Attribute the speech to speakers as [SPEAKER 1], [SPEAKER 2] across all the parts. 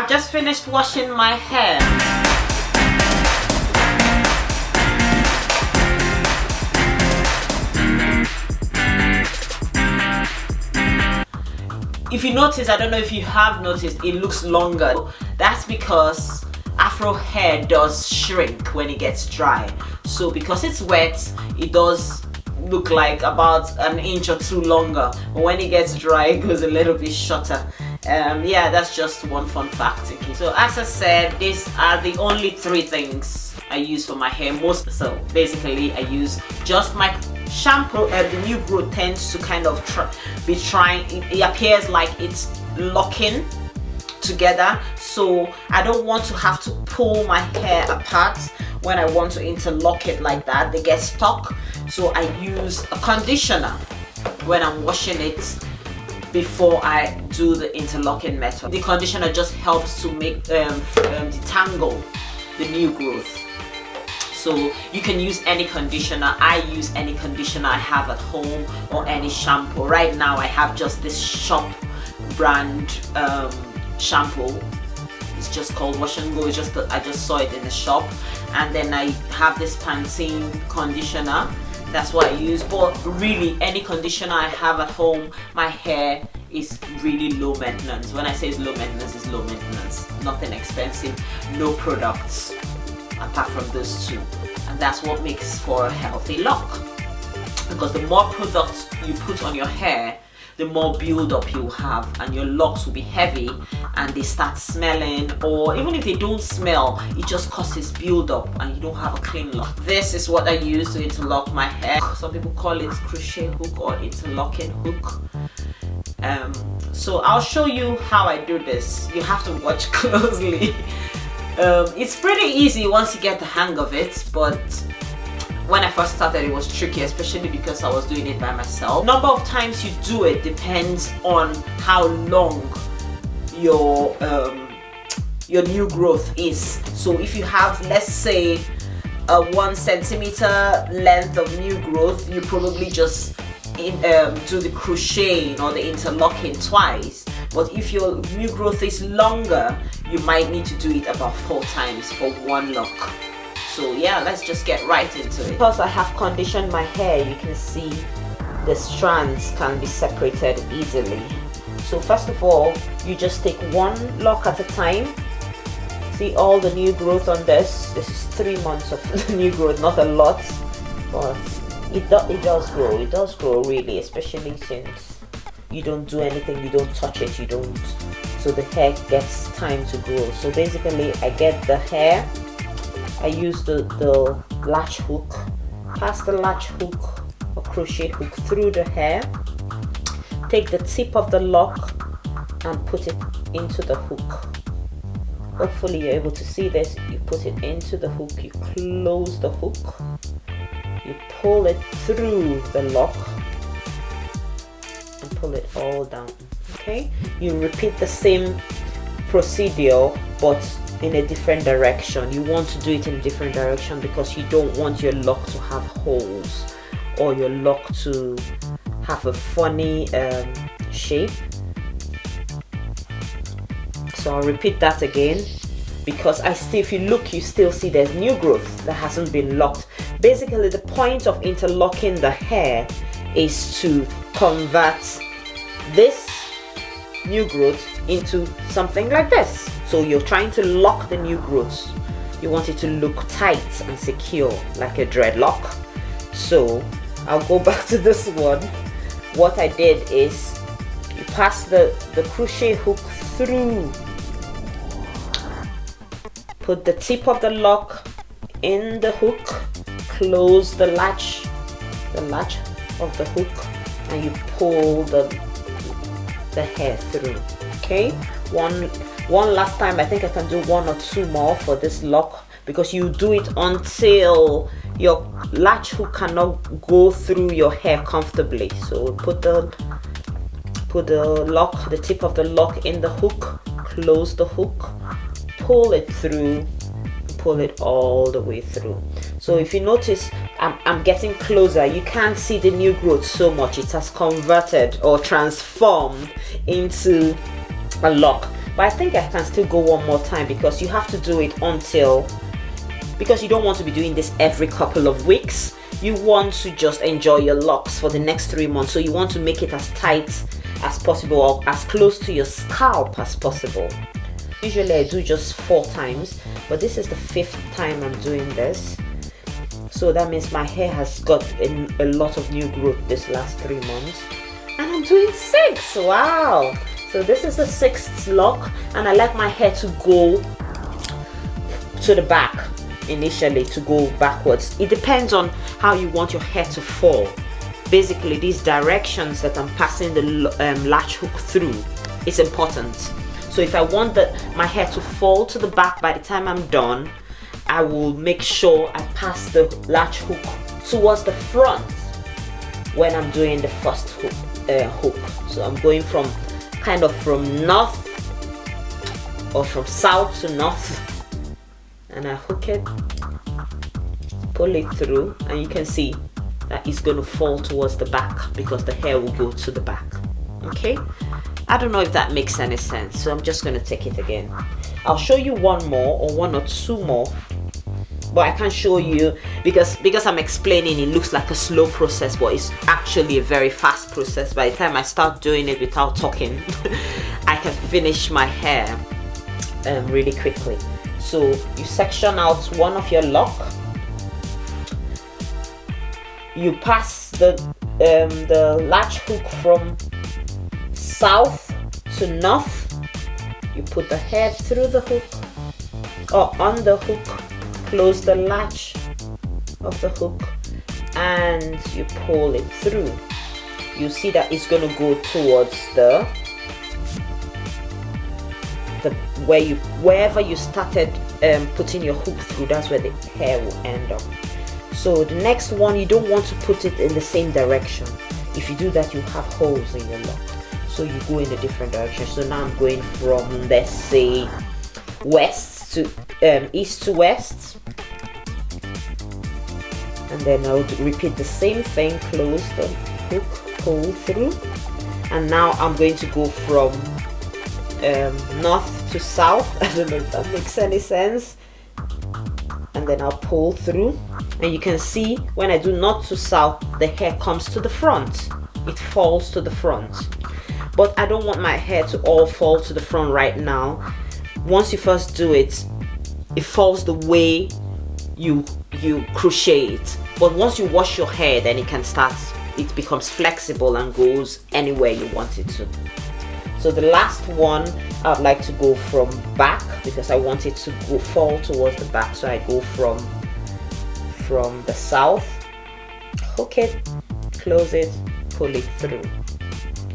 [SPEAKER 1] I've just finished washing my hair. If you notice, I don't know if you have noticed, it looks longer. That's because Afro hair does shrink when it gets dry. So because it's wet, it does look like about an inch or two longer. But when it gets dry, it goes a little bit shorter. Yeah, that's just one fun fact. Okay. So as I said, these are the only 3 things I use for my hair. So basically, I use just my shampoo. The new growth tends to kind of it appears like it's locking together, so I don't want to have to pull my hair apart when I want to interlock it like that. They get stuck, so I use a conditioner when I'm washing it before I do the interlocking method. The conditioner just helps to make detangle the new growth. So you can use any conditioner. I use any conditioner I have at home or any shampoo. Right now I have just this shop brand shampoo. It's just called Wash and Go. It's just I just saw it in the shop, and then I have this Pantene conditioner. That's what I use. But really, any conditioner I have at home, my hair is really low maintenance. When I say it's low maintenance, it's low maintenance. Nothing expensive, no products apart from those 2, and that's what makes for a healthy lock. Because the more products you put on your hair, the more build up you have, and your locks will be heavy and they start smelling, or even if they don't smell, it just causes build up and you don't have a clean lock. This is what I use to interlock my hair. Some people call it crochet hook or interlocking hook. So I'll show you how I do this. You have to watch closely. It's pretty easy once you get the hang of it, but when I first started it was tricky, especially because I was doing it by myself. Number of times you do it depends on how long your new growth is. So if you have, let's say, a 1 centimeter length of new growth, you probably just do the crocheting or the interlocking twice. But if your new growth is longer, you might need to do it about 4 times for 1 lock. So yeah, let's just get right into it. Because I have conditioned my hair, you can see the strands can be separated easily. So first of all, you just take 1 lock at a time. See all the new growth on this? This is 3 months of new growth, not a lot, but it does grow. It does grow really, especially since you don't do anything, you don't touch it, so the hair gets time to grow. So basically I get the hair, I use the latch hook, pass the latch hook or crochet hook through the hair, take the tip of the lock and put it into the hook. Hopefully you're able to see this. You put it into the hook, you close the hook, you pull it through the lock and pull it all down. Okay, you repeat the same procedure but in a different direction. You want to do it in a different direction because you don't want your lock to have holes or your lock to have a funny shape. So I'll repeat that again because if you look, you still see there's new growth that hasn't been locked. Basically the point of interlocking the hair is to convert this new growth into something like this. So you're trying to lock the new growth. You want it to look tight and secure like a dreadlock. So I'll go back to this one. What I did is you pass the crochet hook through, put the tip of the lock in the hook, close the latch of the hook, and you pull the hair through. Okay, one last time. I think I can do 1 or 2 more for this lock because you do it until your latch hook cannot go through your hair comfortably. So put the tip of the lock in the hook, close the hook, pull it through, pull it all the way through. So if you notice, I'm getting closer. You can't see the new growth so much. It has converted or transformed into a lock. but I think I can still go one more time because you have to do it until, because you don't want to be doing this every couple of weeks. You want to just enjoy your locks for the next 3 months, so you want to make it as tight as possible or as close to your scalp as possible. Usually I do just 4 times, but this is the 5th time I'm doing this, so that means my hair has got a lot of new growth this last 3 months, and I'm doing 6. Wow! So this is the 6th lock, and I like my hair to go to the back initially, to go backwards. It depends on how you want your hair to fall. Basically, these directions that I'm passing the latch hook through is important. So if I want my hair to fall to the back by the time I'm done, I will make sure I pass the latch hook towards the front when I'm doing the first hook. So I'm going from kind of from north or from south to north, and I hook it, pull it through, and you can see that it's going to fall towards the back because the hair will go to the back. Okay, I don't know if that makes any sense, so I'm just going to take it again. I'll show you one more or 1 or 2 more, but I can't show you because I'm explaining. It looks like a slow process, but it's actually a very fast process. By the time I start doing it without talking, I can finish my hair really quickly. So you section out one of your lock, you pass the latch hook from south to north, you put the hair through the hook or on the hook, close the latch of the hook, and you pull it through. You see that it's going to go towards wherever you started putting your hook through. That's where the hair will end up. So the next one, you don't want to put it in the same direction. If you do that, you have holes in your lock, so you go in a different direction. So now I'm going from, let's say, west to east to west, and then I'll repeat the same thing, close the hook, pull through, and now I'm going to go from north to south. I don't know if that makes any sense, and then I'll pull through, and you can see when I do north to south, the hair comes to the front, it falls to the front. But I don't want my hair to all fall to the front right now. Once you first do it, it falls the way you crochet it, but once you wash your hair, then it becomes flexible and goes anywhere you want it to. So the last one, I'd like to go from back because I want it to fall towards the back. So I go from the south, hook it, close it, pull it through.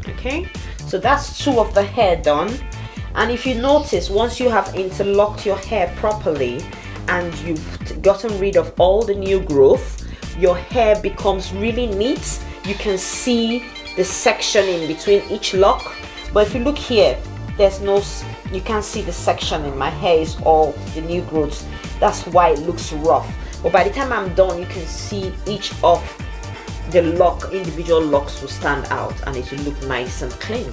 [SPEAKER 1] Okay, so that's 2 of the hair done. And if you notice, once you have interlocked your hair properly and you've gotten rid of all the new growth, your hair becomes really neat. You can see the section in between each lock. But if you look here, you can't see the section in my hair. Is all the new growth. That's why it looks rough. But by the time I'm done, you can see each of the individual locks will stand out, and it will look nice and clean.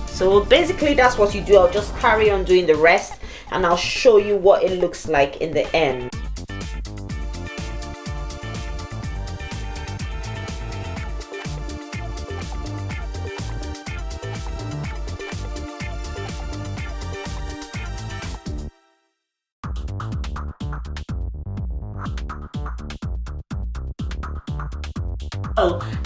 [SPEAKER 1] So basically that's what you do. I'll just carry on doing the rest, and I'll show you what it looks like in the end.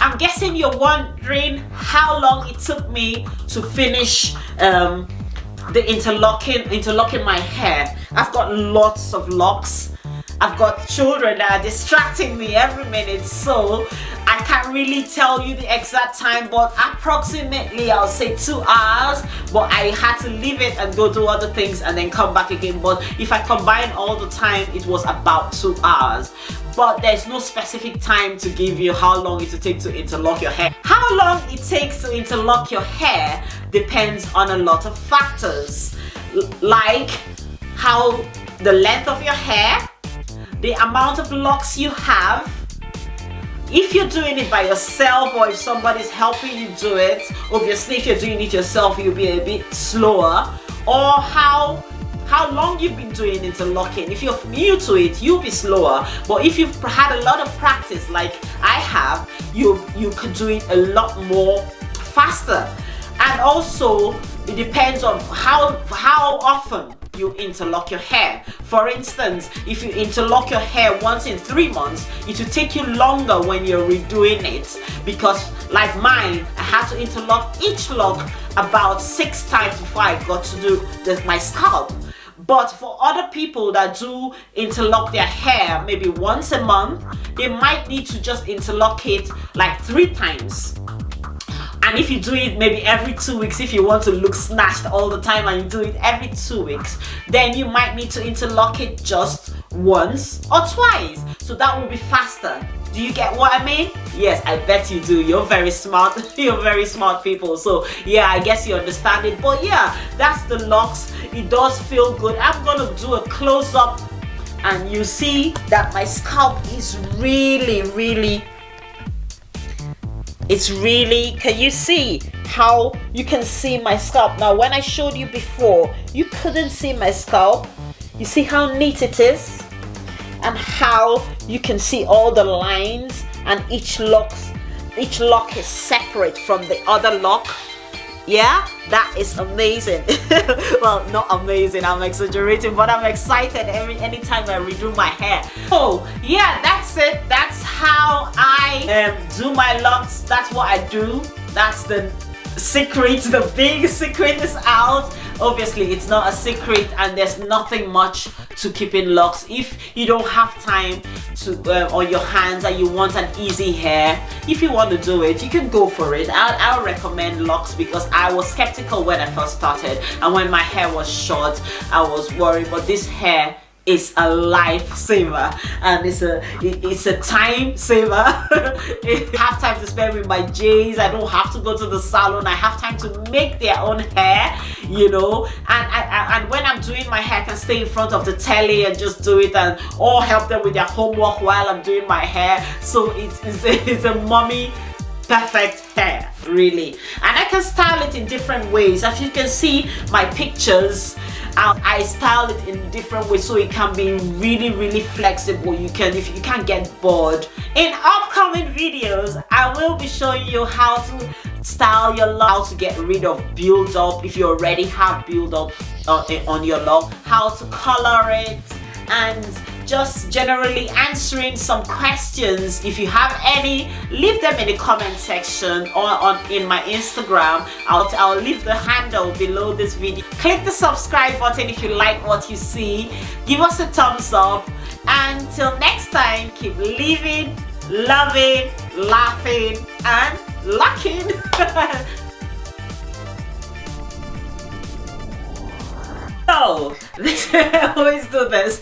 [SPEAKER 1] I'm guessing you're wondering how long it took me to finish the interlocking my hair. I've got lots of locks. I've got children that are distracting me every minute, so I can't really tell you the exact time, but approximately I'll say 2 hours. But I had to leave it and go do other things and then come back again. But if I combine all the time, it was about 2 hours. But there's no specific time to give you how long it will take to interlock your hair. How long it takes to interlock your hair depends on a lot of factors, like how the length of your hair, the amount of locks you have. If you're doing it by yourself or if somebody's helping you do it, obviously if you're doing it yourself, you'll be a bit slower. or how long you've been doing interlocking. If you're new to it, you'll be slower, but if you've had a lot of practice like I have, you can do it a lot more faster. And also it depends on how often you interlock your hair. For instance, if you interlock your hair once in 3 months, it will take you longer when you're redoing it, because like mine, I had to interlock each lock about 6 times before I got to do my scalp. But for other people that do interlock their hair maybe once a month, they might need to just interlock it like 3 times. And if you do it maybe every 2 weeks, if you want to look snatched all the time and you do it every 2 weeks, then you might need to interlock it just once or twice. So that will be faster. Do you get what I mean? Yes, I bet you do. You're very smart. You're very smart people. So yeah, I guess you understand it. But yeah, that's the locks. It does feel good. I'm gonna do a close-up and you see that my scalp is really, can you see how you can see my scalp? Now when I showed you before, you couldn't see my scalp. You see how neat it is and how you can see all the lines, and each lock is separate from the other lock. Yeah, that is amazing. Well, not amazing, I'm exaggerating, but I'm excited anytime I redo my hair. So yeah, that's it. That's how I do my locks. That's what I do. That's the secret. The big secret is out. Obviously it's not a secret, and there's nothing much to keeping locks. If you don't have time to on your hands and you want an easy hair, if you want to do it, you can go for it. I'll recommend locks, because I was skeptical when I first started, and when my hair was short I was worried, but this hair is a lifesaver, and it's a time saver. I have time to spend with my J's. I don't have to go to the salon. I have time to make their own hair, you know. And when I'm doing my hair, I can stay in front of the telly and just do it, and or help them with their homework while I'm doing my hair. So it's a mommy perfect hair, really. And I can style it in different ways. As you can see my pictures, I style it in different ways, so it can be really flexible. You can't get bored. In upcoming videos, I will be showing you how to style your lock, how to get rid of build up if you already have build up on your lock, how to color it, and just generally answering some questions. If you have any, leave them in the comment section or in my Instagram. I'll leave the handle below this video. Click the subscribe button if you like what you see. Give us a thumbs up. Until next time, keep living, loving, laughing, and locking. So, I always do this.